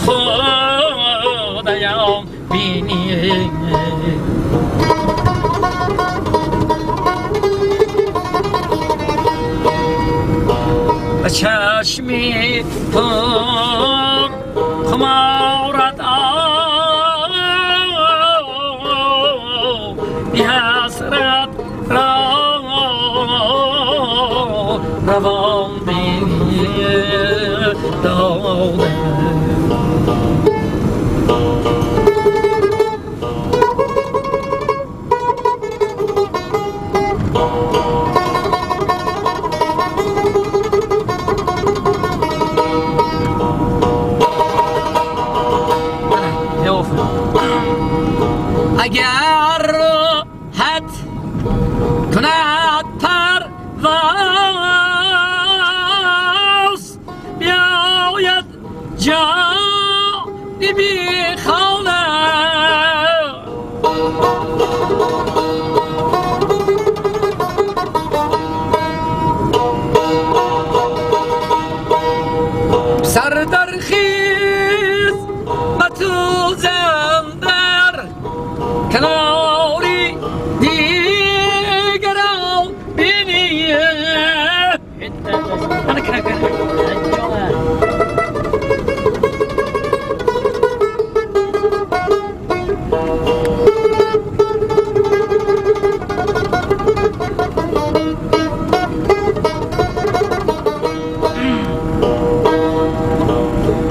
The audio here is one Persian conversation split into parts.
خدایم بینی و چشمی پر خمارت بی حسرت روان بینی داده اگر راحت کند پرواز بیاید جانی بی خانه سر در خیز متوزم در کناری دیگران بینی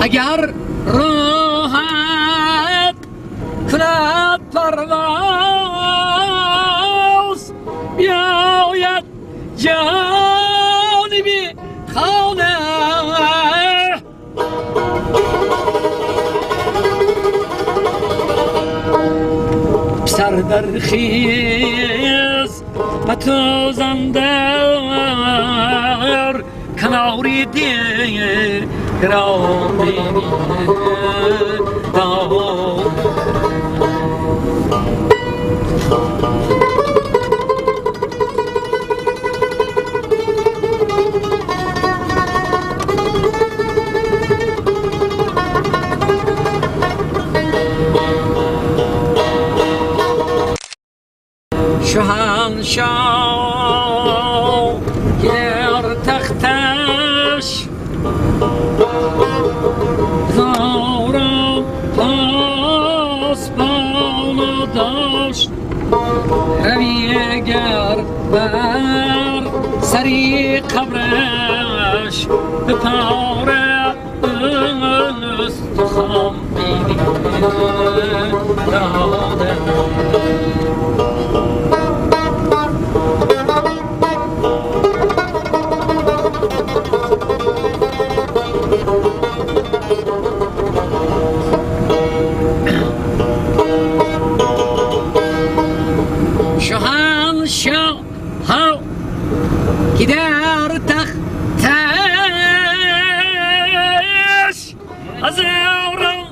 اگر راحت کند پرواز بیاید جانبی خانه سر در خیز متوزن در کناری دیگران بینی شاهنشاه گر تختش زارم پاسبان داشت روی گر بر سری قبرش به پاره استخوان بینی داده شاهنشاه که در تختش از اورم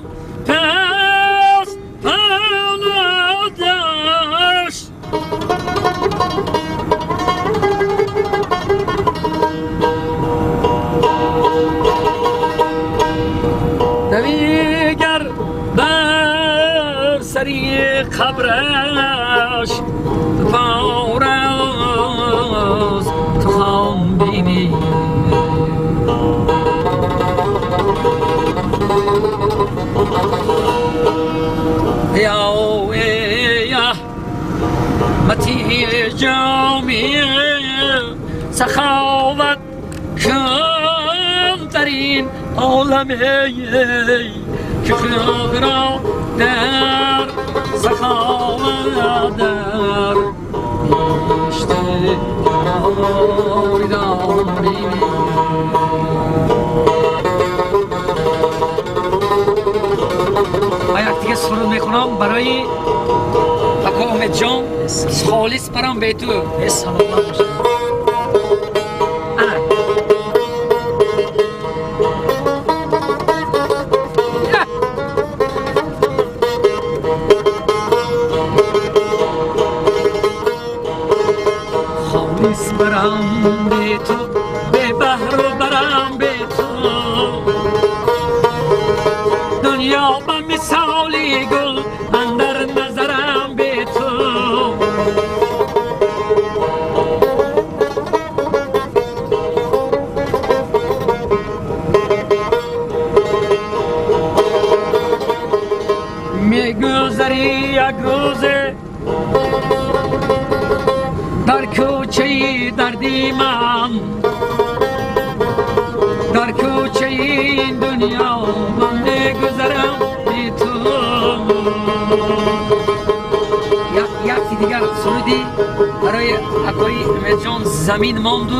پس پناه داشت دیگر بر سری قبرش پارز تو خان بینی یا متی جامی سخاوت کمترین عالمه که خود را در سخاوت در بیشتر کناریدان بینی یک دیگه سرود میخونم برای اکا امید جان خالص برام به تو خالص برام به تو به بحر برام به تو دنیا به مثالی گل اندر نظرم به تو میگذری یک روزه در کوچه دردی من در کوچه این دنیا من میگذرم بی تو یکی دیگر سرودی برای اکوی امید جان زمین ماند و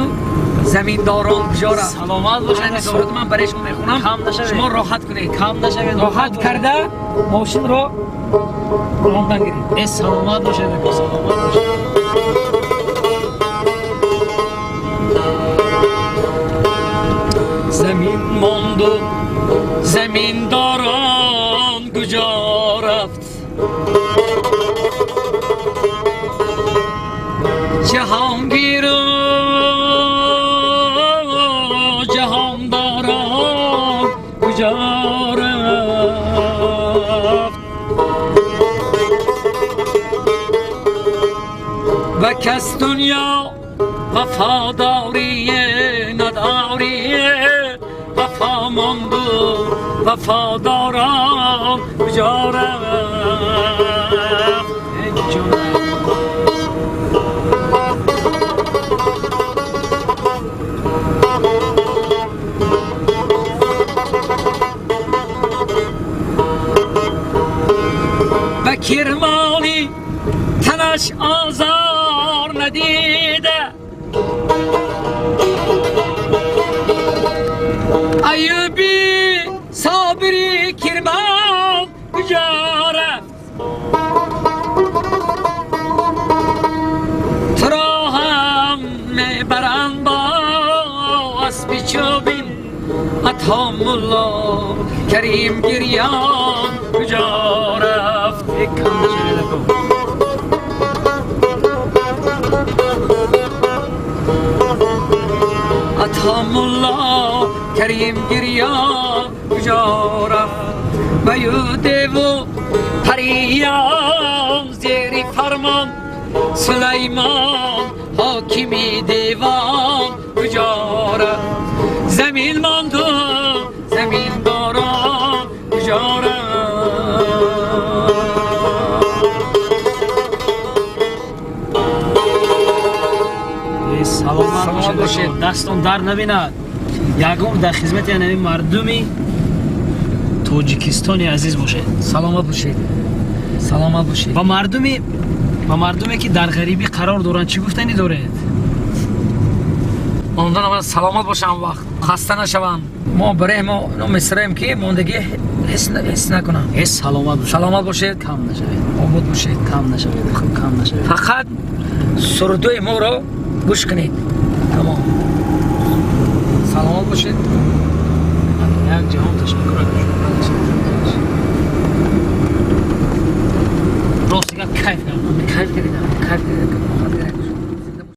زمین داران کجا رفت سلامت باشید سرود من برای شما میخونم کم نشوید شما راحت کنید کم نشوید راحت کرده ماشین رو راندن گیرید سلامت باشید سلامت باشید زمین ماند و زمین داران کجا رفت جهانگیر و جهانداران کجا رفت و کس دنیا وفاداری نداری وفا ماند و وفاداران کجا رفت و کرمانی تنش آزار ندیده ایوبی صابری کرمان کجا رفت تو را هم میبرند با اسب چوبین اتام الله کریم گریان کجا رفت اتام الله کریم گریان کجا رفت و یوده و پریان زیر فرمان سلیمان حاکمی دیوان کجا رفت زمین ماند و زمین داران کجا رفت سلامت باشید دستون در نبیند یکم در خدمت یعنی مردمی توجیکستانی عزیز باشید سلامت باشید سلامت باشید و مردمی که در غریبی قرار دارن چی گفتنی دارید؟ اوندان اول سلامت باشم وقت خسته نشوم ما برای ما مصریم که موندگی حس نکنم سلامت باشید سلامت باشید کم نشوید آباد باشید کم نشوید کم نشوید فقط سرودوی ما رو گوش کنید تمام سلامت باشید یک جهان تشکر